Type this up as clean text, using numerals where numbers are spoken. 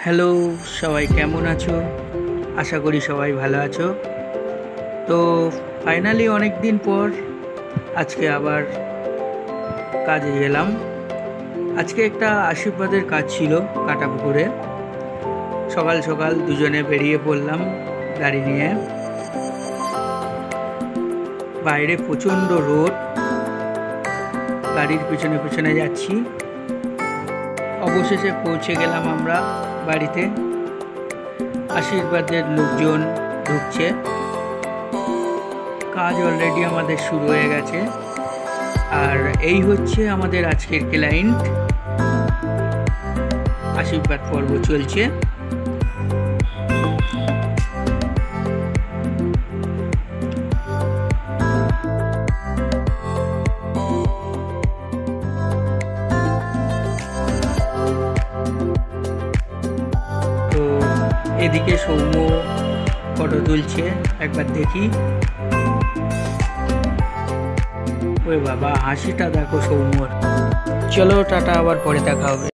Hello, সবাই কেমন আছো? আশা করি সবাই ভালো আছো। তো ফাইনালি অনেক দিন পর আজকে আবার কাজে গেলাম। আজকে একটা আশীর্বাদের কাজ ছিল কাটাপুকুরে। সকাল সকাল দুজনে বেরিয়ে পড়লাম গাড়ি নিয়ে। বাইরে প্রচণ্ড রোদ, গাড়ির পিছনে পিছনে যাচ্ছি। অবশেষে পৌঁছে গেলাম আমরা বাড়িতে। আশীর্বাদের লোকজন ঢুকছে। কাজ অলরেডি আমাদের শুরু হয়ে গেছে। আর এই হচ্ছে আমাদের আজকের ক্লায়েন্ট। আশীর্বাদ পর্ব চলছে। তো এদিকে সৌম্য ফটো তুলছে, একবার দেখি। ওই বাবা, হাসিটা দেখো সৌম্যর। চলো টাটা, আবার পরে দেখা হবে।